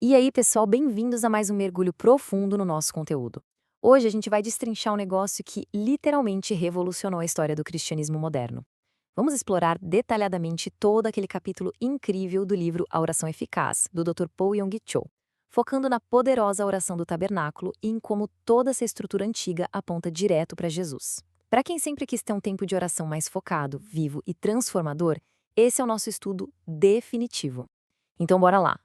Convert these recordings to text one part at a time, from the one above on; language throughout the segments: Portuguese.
E aí, pessoal, bem-vindos a mais um mergulho profundo no nosso conteúdo. Hoje a gente vai destrinchar um negócio que literalmente revolucionou a história do cristianismo moderno. Vamos explorar detalhadamente todo aquele capítulo incrível do livro A Oração Eficaz, do Dr. Paul Yonggi Cho, focando na poderosa oração do tabernáculo e em como toda essa estrutura antiga aponta direto para Jesus. Para quem sempre quis ter um tempo de oração mais focado, vivo e transformador, esse é o nosso estudo definitivo. Então bora lá!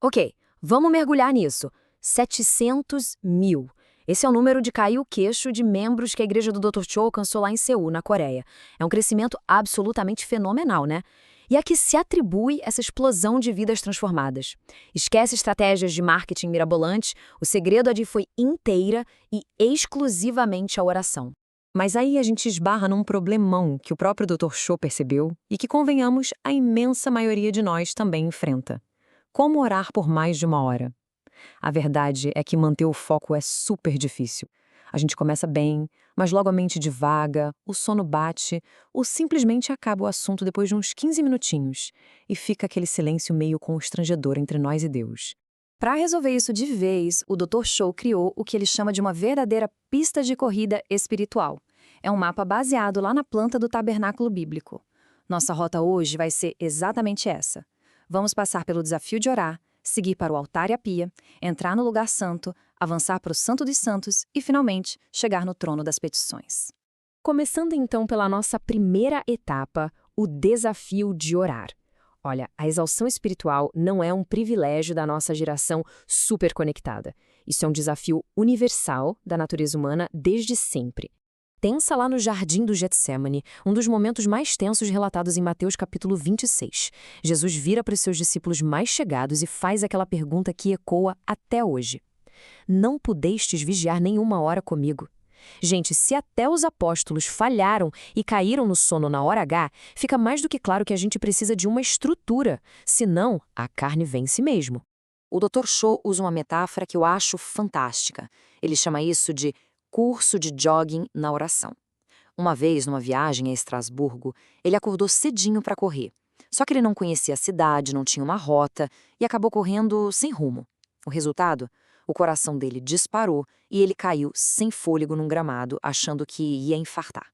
Ok, vamos mergulhar nisso. 700 mil. Esse é o número de cair o queixo de membros que a igreja do Dr. Cho alcançou lá em Seul, na Coreia. É um crescimento absolutamente fenomenal, né? E a que se atribui essa explosão de vidas transformadas. Esquece estratégias de marketing mirabolantes, o segredo ali foi inteira e exclusivamente a oração. Mas aí a gente esbarra num problemão que o próprio Dr. Cho percebeu e que, convenhamos, a imensa maioria de nós também enfrenta. Como orar por mais de uma hora? A verdade é que manter o foco é super difícil. A gente começa bem, mas logo a mente divaga, o sono bate, ou simplesmente acaba o assunto depois de uns 15 minutinhos, e fica aquele silêncio meio constrangedor entre nós e Deus. Para resolver isso de vez, o Dr. Show criou o que ele chama de uma verdadeira pista de corrida espiritual. É um mapa baseado lá na planta do tabernáculo bíblico. Nossa rota hoje vai ser exatamente essa. Vamos passar pelo desafio de orar, seguir para o altar e a pia, entrar no lugar santo, avançar para o Santo dos Santos e, finalmente, chegar no trono das petições. Começando então pela nossa primeira etapa, o desafio de orar. Olha, a exaustão espiritual não é um privilégio da nossa geração super conectada. Isso é um desafio universal da natureza humana desde sempre. Pensa lá no Jardim do Getsemane, um dos momentos mais tensos relatados em Mateus capítulo 26. Jesus vira para os seus discípulos mais chegados e faz aquela pergunta que ecoa até hoje. Não pudestes vigiar nenhuma hora comigo? Gente, se até os apóstolos falharam e caíram no sono na hora H, fica mais do que claro que a gente precisa de uma estrutura, senão a carne vence mesmo. O Dr. Cho usa uma metáfora que eu acho fantástica. Ele chama isso de curso de jogging na oração. Uma vez, numa viagem a Estrasburgo, ele acordou cedinho para correr. Só que ele não conhecia a cidade, não tinha uma rota e acabou correndo sem rumo. O resultado? O coração dele disparou e ele caiu sem fôlego num gramado, achando que ia infartar.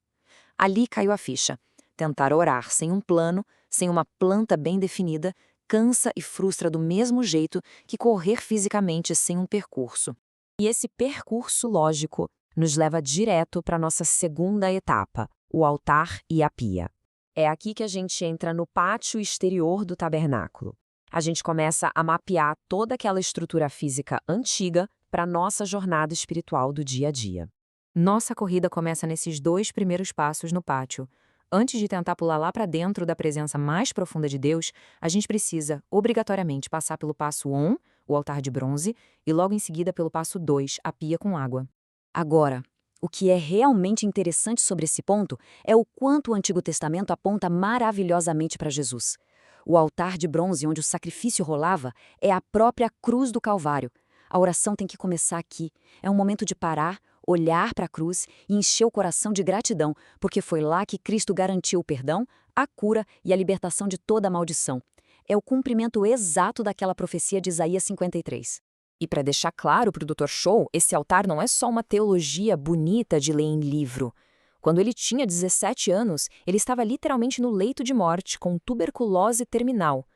Ali caiu a ficha. Tentar orar sem um plano, sem uma planta bem definida, cansa e frustra do mesmo jeito que correr fisicamente sem um percurso. E esse percurso lógico nos leva direto para a nossa segunda etapa, o altar e a pia. É aqui que a gente entra no pátio exterior do tabernáculo. A gente começa a mapear toda aquela estrutura física antiga para a nossa jornada espiritual do dia a dia. Nossa corrida começa nesses 2 primeiros passos no pátio. Antes de tentar pular lá para dentro da presença mais profunda de Deus, a gente precisa, obrigatoriamente, passar pelo passo 1, o altar de bronze, e logo em seguida pelo passo 2, a pia com água. Agora, o que é realmente interessante sobre esse ponto é o quanto o Antigo Testamento aponta maravilhosamente para Jesus. O altar de bronze onde o sacrifício rolava é a própria cruz do Calvário. A oração tem que começar aqui. É um momento de parar, olhar para a cruz e encher o coração de gratidão, porque foi lá que Cristo garantiu o perdão, a cura e a libertação de toda a maldição. É o cumprimento exato daquela profecia de Isaías 53. E para deixar claro para o Dr. Show, esse altar não é só uma teologia bonita de ler em livro. Quando ele tinha 17 anos, ele estava literalmente no leito de morte, com tuberculose terminal.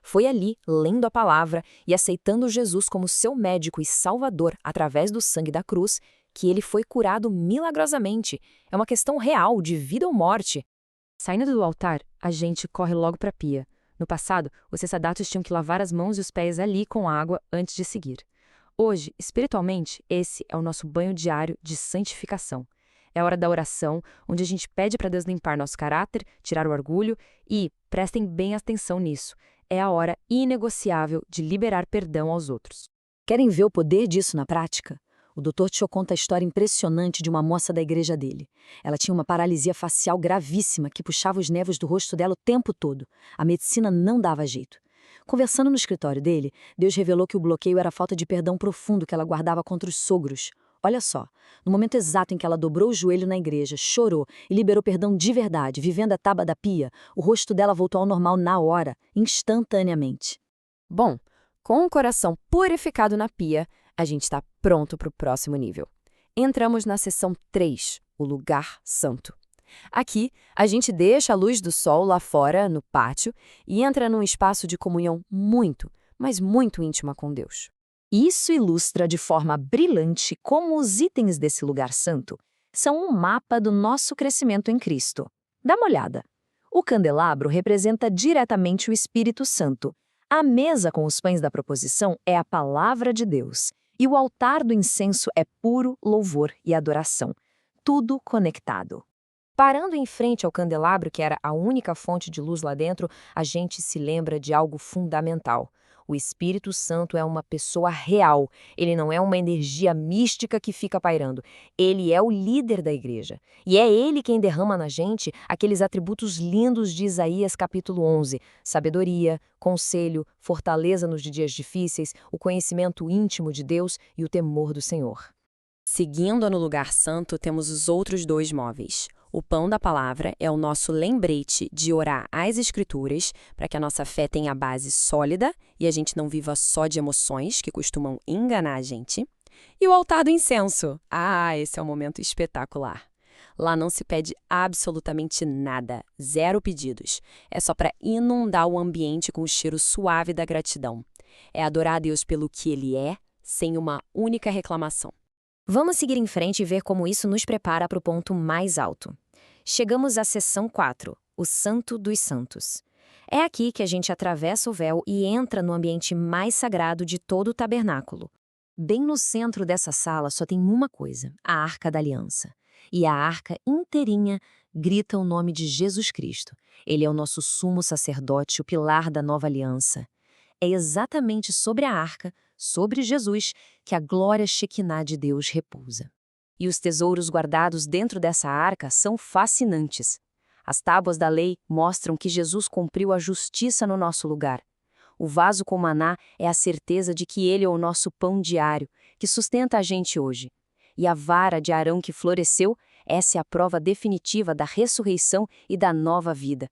Foi ali, lendo a palavra e aceitando Jesus como seu médico e salvador através do sangue da cruz, que ele foi curado milagrosamente. É uma questão real, de vida ou morte. Saindo do altar, a gente corre logo para a pia. No passado, os sacerdotes tinham que lavar as mãos e os pés ali com água antes de seguir. Hoje, espiritualmente, esse é o nosso banho diário de santificação. É a hora da oração, onde a gente pede para Deus limpar nosso caráter, tirar o orgulho e, prestem bem atenção nisso, é a hora inegociável de liberar perdão aos outros. Querem ver o poder disso na prática? O Dr. Cho conta a história impressionante de uma moça da igreja dele. Ela tinha uma paralisia facial gravíssima que puxava os nervos do rosto dela o tempo todo. A medicina não dava jeito. Conversando no escritório dele, Deus revelou que o bloqueio era a falta de perdão profundo que ela guardava contra os sogros. Olha só, no momento exato em que ela dobrou o joelho na igreja, chorou e liberou perdão de verdade, vivendo a tábua da pia, o rosto dela voltou ao normal na hora, instantaneamente. Bom, Com o coração purificado na pia, a gente está pronto para o próximo nível. Entramos na seção 3, o lugar santo. Aqui, a gente deixa a luz do sol lá fora, no pátio, e entra num espaço de comunhão muito, mas muito íntima com Deus. Isso ilustra de forma brilhante como os itens desse lugar santo são um mapa do nosso crescimento em Cristo. Dá uma olhada. O candelabro representa diretamente o Espírito Santo. A mesa com os pães da proposição é a palavra de Deus. E o altar do incenso é puro louvor e adoração. Tudo conectado. Parando em frente ao candelabro, que era a única fonte de luz lá dentro, a gente se lembra de algo fundamental. O Espírito Santo é uma pessoa real. Ele não é uma energia mística que fica pairando. Ele é o líder da igreja. E é ele quem derrama na gente aqueles atributos lindos de Isaías capítulo 11. Sabedoria, conselho, fortaleza nos dias difíceis, o conhecimento íntimo de Deus e o temor do Senhor. Seguindo no lugar santo, temos os outros dois móveis. O pão da palavra é o nosso lembrete de orar às Escrituras para que a nossa fé tenha base sólida e a gente não viva só de emoções que costumam enganar a gente. E o altar do incenso. Esse é um momento espetacular. Lá não se pede absolutamente nada, 0 pedidos. É só para inundar o ambiente com o cheiro suave da gratidão. É adorar a Deus pelo que Ele é, sem uma única reclamação. Vamos seguir em frente e ver como isso nos prepara para o ponto mais alto. Chegamos à seção 4, o Santo dos Santos. É aqui que a gente atravessa o véu e entra no ambiente mais sagrado de todo o tabernáculo. Bem no centro dessa sala só tem uma coisa, a Arca da Aliança. E a arca inteirinha grita o nome de Jesus Cristo. Ele é o nosso sumo sacerdote, o pilar da nova aliança. É exatamente sobre a arca, sobre Jesus, que a glória Shekinah de Deus repousa. E os tesouros guardados dentro dessa arca são fascinantes. As tábuas da lei mostram que Jesus cumpriu a justiça no nosso lugar. O vaso com maná é a certeza de que ele é o nosso pão diário, que sustenta a gente hoje. E a vara de Arão que floresceu, essa é a prova definitiva da ressurreição e da nova vida.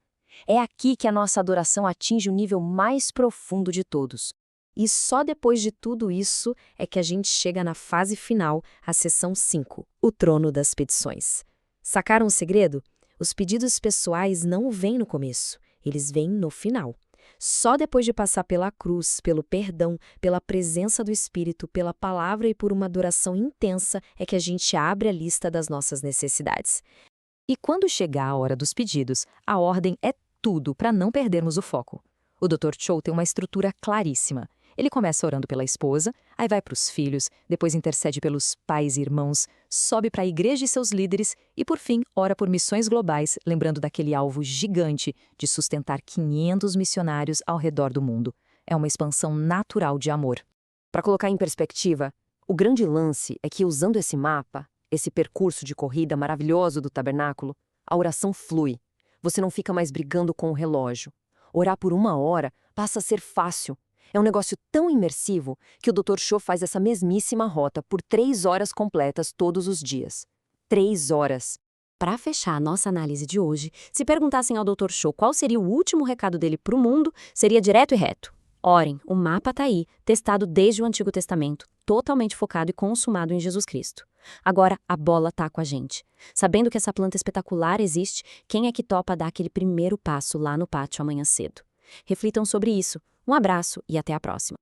É aqui que a nossa adoração atinge o nível mais profundo de todos. E só depois de tudo isso é que a gente chega na fase final, a seção 5, o trono das petições. Sacaram o segredo? Os pedidos pessoais não vêm no começo, eles vêm no final. Só depois de passar pela cruz, pelo perdão, pela presença do Espírito, pela palavra e por uma adoração intensa é que a gente abre a lista das nossas necessidades. E quando chegar a hora dos pedidos, a ordem é tudo para não perdermos o foco. O Dr. Cho tem uma estrutura claríssima. Ele começa orando pela esposa, aí vai para os filhos, depois intercede pelos pais e irmãos, sobe para a igreja e seus líderes e, por fim, ora por missões globais, lembrando daquele alvo gigante de sustentar 500 missionários ao redor do mundo. É uma expansão natural de amor. Para colocar em perspectiva, o grande lance é que, usando esse mapa, esse percurso de corrida maravilhoso do tabernáculo, a oração flui. Você não fica mais brigando com o relógio. Orar por 1 hora passa a ser fácil. É um negócio tão imersivo que o Dr. Cho faz essa mesmíssima rota por 3 horas completas todos os dias. 3 horas. Para fechar a nossa análise de hoje, se perguntassem ao Dr. Cho qual seria o último recado dele para o mundo, seria direto e reto. Orem, o mapa está aí, testado desde o Antigo Testamento, totalmente focado e consumado em Jesus Cristo. Agora, a bola está com a gente. Sabendo que essa planta espetacular existe, quem é que topa dar aquele primeiro passo lá no pátio amanhã cedo? Reflitam sobre isso. Um abraço e até a próxima.